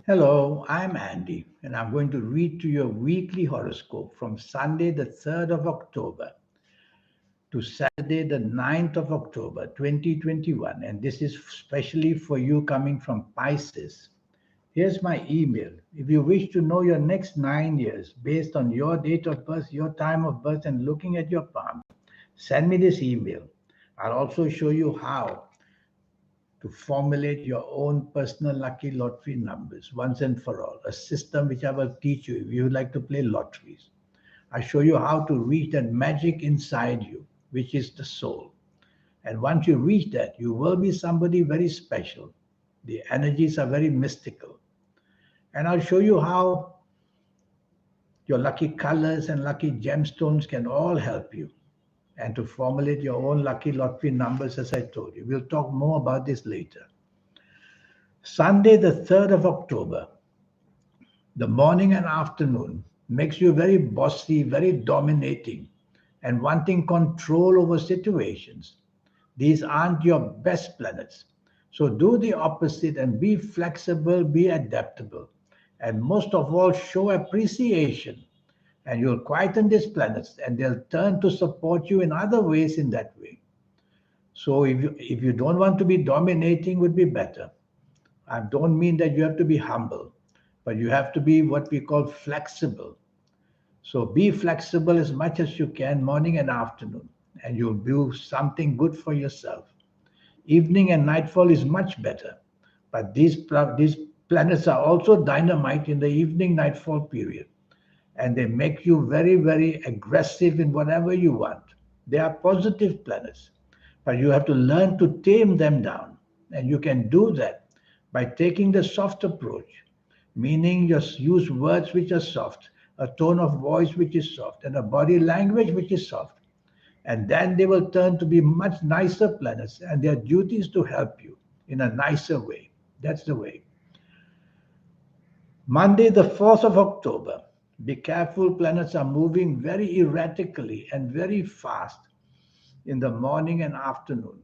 Hello, I'm Andy, and I'm going to read to your weekly horoscope from Sunday, the 3rd of October to Saturday, the 9th of October, 2021. And this is specially for you coming from Pisces. Here's my email. If you wish to know your next 9 years based on your date of birth, your time of birth, and looking at your palm, send me this email. I'll also show you how to formulate your own personal lucky lottery numbers once and for all, a system which I will teach you if you would like to play lotteries. I show you how to reach that magic inside you, which is the soul. And once you reach that, you will be somebody very special. The energies are very mystical. And I'll show you how your lucky colors and lucky gemstones can all help you and to formulate your own lucky lottery numbers, as I told you. We'll talk more about this later. Sunday, the 3rd of October, the morning and afternoon makes you very bossy, very dominating, and wanting control over situations. These aren't your best planets. So do the opposite and be flexible, be adaptable, and most of all, show appreciation. And you'll quieten these planets and they'll turn to support you in other ways in that way. So if you don't want to be dominating, would be better. I don't mean that you have to be humble, but you have to be what we call flexible. So be flexible as much as you can, morning and afternoon, and you'll do something good for yourself. Evening and nightfall is much better, but these planets are also dynamite in the evening nightfall period, and they make you very, very aggressive in whatever you want. They are positive planets, but you have to learn to tame them down. And you can do that by taking the soft approach, meaning just use words which are soft, a tone of voice which is soft, and a body language which is soft. And then they will turn to be much nicer planets, and their duty is to help you in a nicer way. That's the way. Monday, the 4th of October. Be careful, planets are moving very erratically and very fast in the morning and afternoon,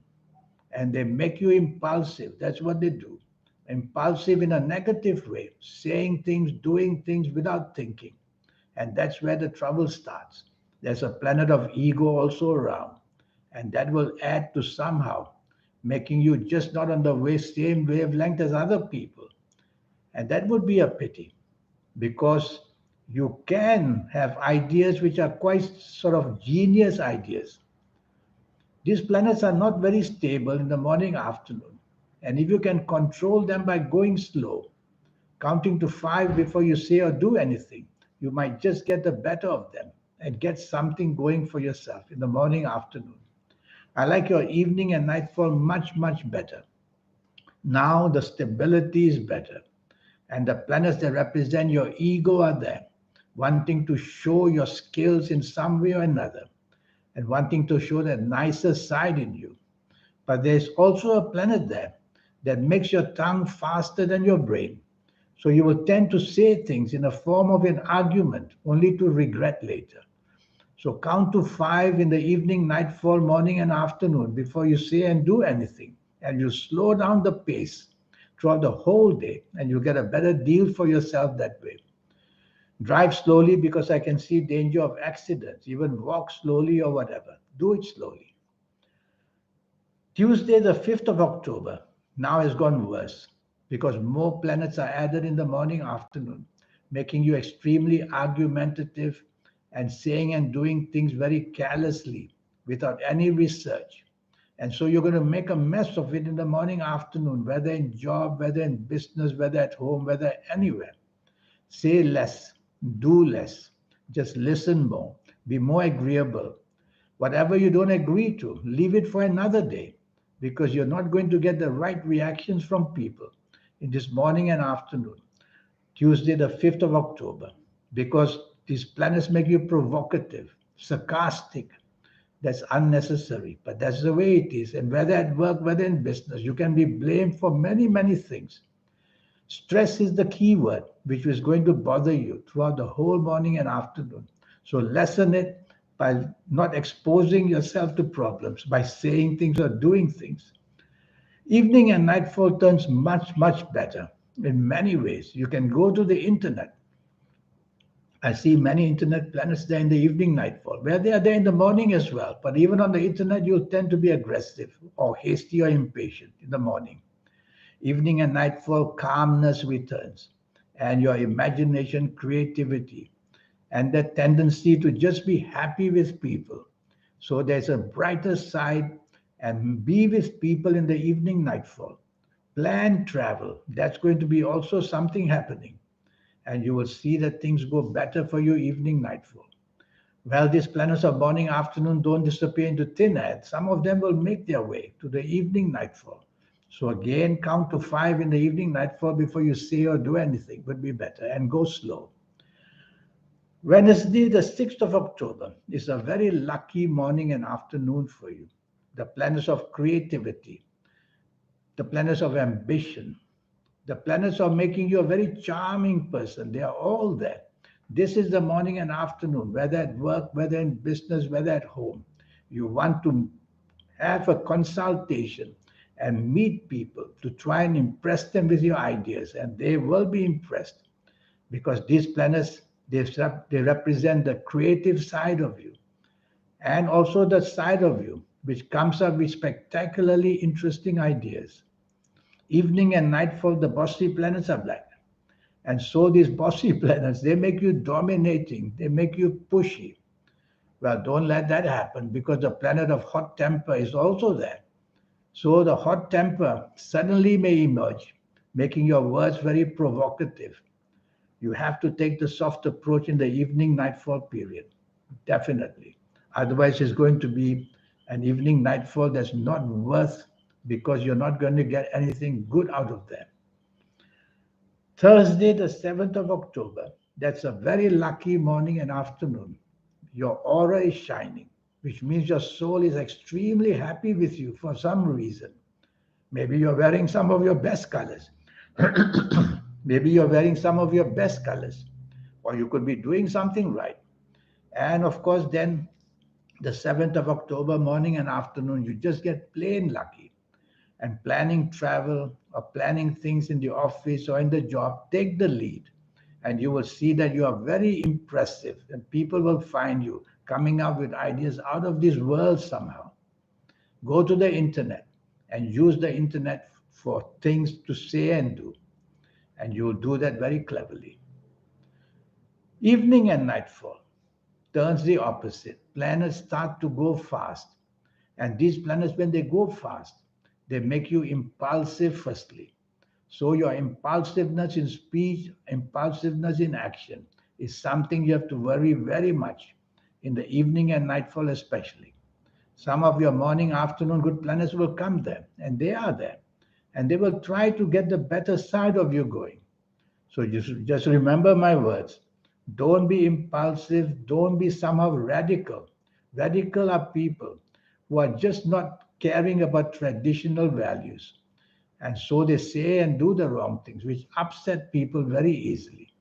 and they make you impulsive. That's what they do. Impulsive in a negative way, saying things, doing things without thinking. And that's where the trouble starts. There's a planet of ego also around, and that will add to somehow making you just not on the same wavelength as other people. And that would be a pity because you can have ideas which are quite sort of genius ideas. These planets are not very stable in the morning, afternoon. And if you can control them by going slow, counting to five before you say or do anything, you might just get the better of them and get something going for yourself in the morning, afternoon. I like your evening and nightfall much, much better. Now the stability is better. And the planets that represent your ego are there, wanting to show your skills in some way or another, and wanting to show that nicer side in you. But there's also a planet there that makes your tongue faster than your brain. So you will tend to say things in a form of an argument only to regret later. So count to five in the evening, nightfall, morning, and afternoon before you say and do anything. And you slow down the pace throughout the whole day, and you get a better deal for yourself that way. Drive slowly because I can see danger of accidents. Even walk slowly or whatever. Do it slowly. Tuesday, the 5th of October, now has gone worse because more planets are added in the morning, afternoon, making you extremely argumentative and saying and doing things very carelessly without any research. And so you're going to make a mess of it in the morning, afternoon, whether in job, whether in business, whether at home, whether anywhere. Say less, do less, just listen more, be more agreeable. Whatever you don't agree to, leave it for another day because you're not going to get the right reactions from people in this morning and afternoon, Tuesday, the 5th of October, because these planets make you provocative, sarcastic. That's unnecessary, but that's the way it is. And whether at work, whether in business, you can be blamed for many, many things. Stress is the key word, which is going to bother you throughout the whole morning and afternoon. So lessen it by not exposing yourself to problems, by saying things or doing things. Evening and nightfall turns much, much better. in many ways. You can go to the internet. I see many internet planets there in the evening nightfall, where they are there in the morning as well. But even on the internet, you'll tend to be aggressive or hasty or impatient in the morning. Evening and nightfall, calmness returns, and your imagination, creativity, and that tendency to just be happy with people. So there's a brighter side, and be with people in the evening nightfall. Plan travel. That's going to be also something happening, and you will see that things go better for you evening nightfall. Well, these planets of morning afternoon don't disappear into thin air. Some of them will make their way to the evening nightfall. So again, count to five in the evening nightfall before you say or do anything would be better, and go slow. Wednesday, the 6th of October, is a very lucky morning and afternoon for you. The planets of creativity, the planets of ambition, the planets are making you a very charming person. They are all there. This is the morning and afternoon, whether at work, whether in business, whether at home. You want to have a consultation and meet people to try and impress them with your ideas, and they will be impressed because these planets they represent the creative side of you and also the side of you which comes up with spectacularly interesting ideas. Evening and nightfall, the bossy planets are black. And so these bossy planets, they make you dominating, they make you pushy. Well, don't let that happen because the planet of hot temper is also there. So the hot temper suddenly may emerge, making your words very provocative. You have to take the soft approach in the evening nightfall period, definitely. Otherwise, it's going to be an evening nightfall that's not worth because you're not going to get anything good out of that. Thursday, the 7th of October, that's a very lucky morning and afternoon. Your aura is shining, which means your soul is extremely happy with you for some reason. Maybe you're wearing some of your best colors. Maybe you're wearing some of your best colors, or you could be doing something right. And of course, then the 7th of October morning and afternoon, you just get plain lucky. And planning travel or planning things in the office or in the job, take the lead. And you will see that you are very impressive, and people will find you coming up with ideas out of this world somehow. Go to the internet and use the internet for things to say and do, and you'll do that very cleverly. Evening and nightfall turns the opposite. Planets start to go fast. And these planets, when they go fast, they make you impulsive firstly. So your impulsiveness in speech, impulsiveness in action is something you have to worry very much in the evening and nightfall especially. Some of your morning, afternoon good planets will come there, and they are there. And they will try to get the better side of you going. So just remember my words. Don't be impulsive. Don't be somehow radical. Radical are people who are just not caring about traditional values. And so they say and do the wrong things, which upset people very easily.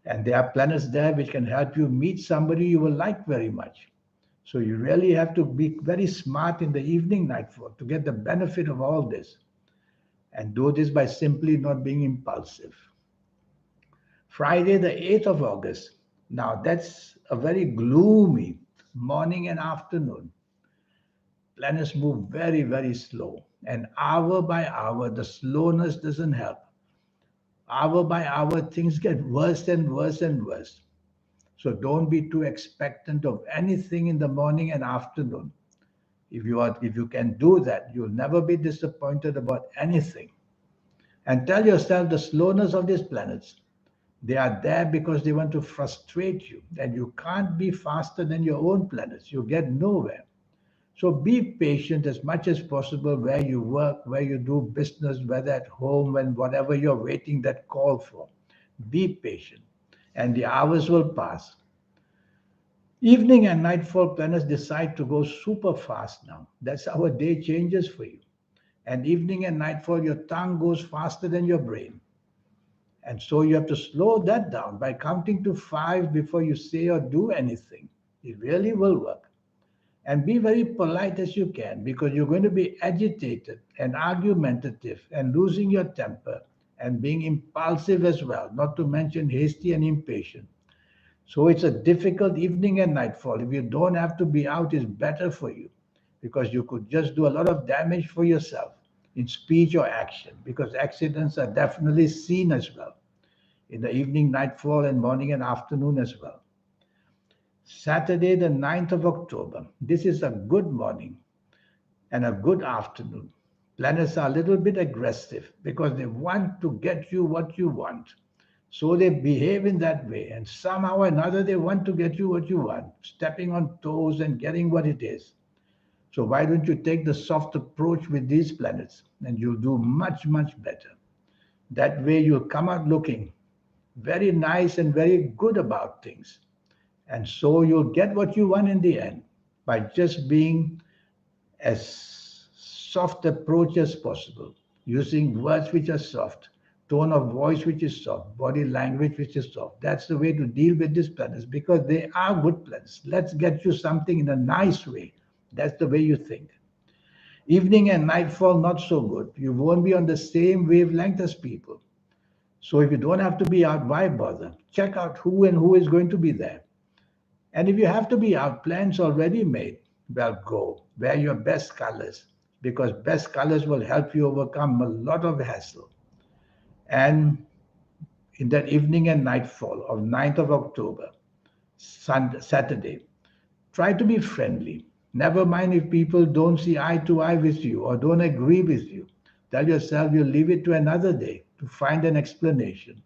And there are planets there which can help you meet somebody you will like very much. So you really have to be very smart in the evening nightfall to get the benefit of all this. And do this by simply not being impulsive. Friday, the 8th of August. Now, that's a very gloomy morning and afternoon. Planets move very, very slow. And hour by hour, the slowness doesn't help. Hour by hour, things get worse and worse and worse. So don't be too expectant of anything in the morning and afternoon. If you can do that, you'll never be disappointed about anything. And tell yourself the slowness of these planets. They are there because they want to frustrate you, and you can't be faster than your own planets. You get nowhere. So be patient as much as possible where you work, where you do business, whether at home, and whatever you're waiting that call for. Be patient, and the hours will pass. Evening and nightfall planets decide to go super fast now. That's how a day changes for you. And evening and nightfall, your tongue goes faster than your brain. And so you have to slow that down by counting to five before you say or do anything. It really will work. And be very polite as you can because you're going to be agitated and argumentative and losing your temper and being impulsive as well, not to mention hasty and impatient. So it's a difficult evening and nightfall. If you don't have to be out, it's better for you because you could just do a lot of damage for yourself in speech or action because accidents are definitely seen as well in the evening, nightfall, and morning and afternoon as well. Saturday, the 9th of October. This is a good morning and a good afternoon. Planets are a little bit aggressive because they want to get you what you want. So they behave in that way. And somehow or another, they want to get you what you want, stepping on toes and getting what it is. So why don't you take the soft approach with these planets and you'll do much, much better. That way you'll come out looking very nice and very good about things. And so you'll get what you want in the end by just being as soft approach as possible, using words which are soft, tone of voice which is soft, body language which is soft. That's the way to deal with these planets because they are good planets. Let's get you something in a nice way. That's the way you think. Evening and nightfall, not so good. You won't be on the same wavelength as people. So if you don't have to be out, why bother? Check out who and who is going to be there. And if you have to be out, plans already made, well, go. Wear your best colors because best colors will help you overcome a lot of hassle. And in that evening and nightfall of 9th of October, Saturday, try to be friendly. Never mind if people don't see eye to eye with you or don't agree with you. Tell yourself you'll leave it to another day to find an explanation.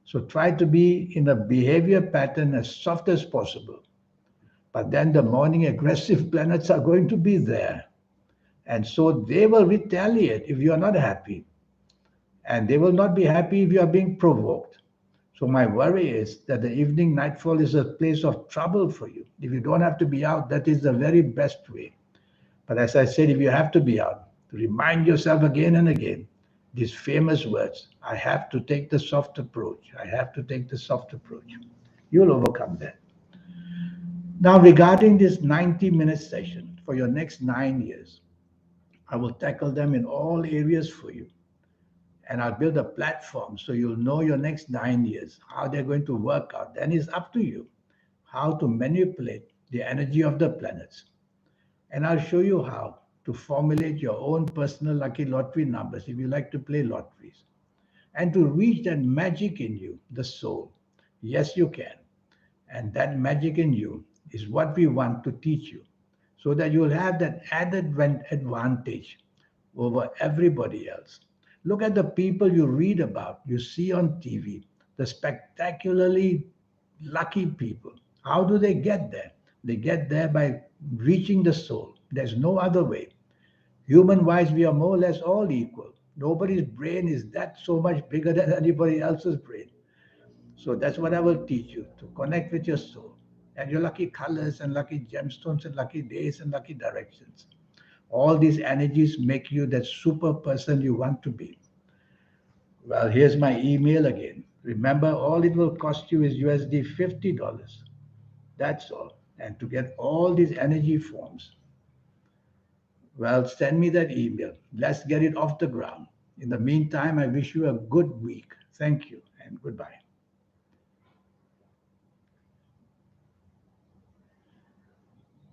So try to be in a behavior pattern as soft as possible. But then the morning aggressive planets are going to be there. And so they will retaliate if you are not happy. And they will not be happy if you are being provoked. So my worry is that the evening nightfall is a place of trouble for you. If you don't have to be out, that is the very best way. But as I said, if you have to be out, remind yourself again and again these famous words. I have to take the soft approach. I have to take the soft approach. You'll overcome that. Now, regarding this 90-minute session for your next 9 years, I will tackle them in all areas for you. And I'll build a platform so you'll know your next 9 years, how they're going to work out. Then it's up to you how to manipulate the energy of the planets. And I'll show you how to formulate your own personal lucky lottery numbers if you like to play lotteries. And to reach that magic in you, the soul. Yes, you can. And that magic in you is what we want to teach you so that you'll have that added advantage over everybody else. Look at the people you read about, you see on TV, the spectacularly lucky people. How do they get there? They get there by reaching the soul. There's no other way. Human wise, we are more or less all equal. Nobody's brain is that so much bigger than anybody else's brain. So that's what I will teach you to connect with your soul and your lucky colors and lucky gemstones and lucky days and lucky directions. All these energies make you that super person you want to be. Well, here's my email again. Remember, all it will cost you is USD $50. That's all. And to get all these energy forms, well, send me that email. Let's get it off the ground. In the meantime, I wish you a good week. Thank you and goodbye.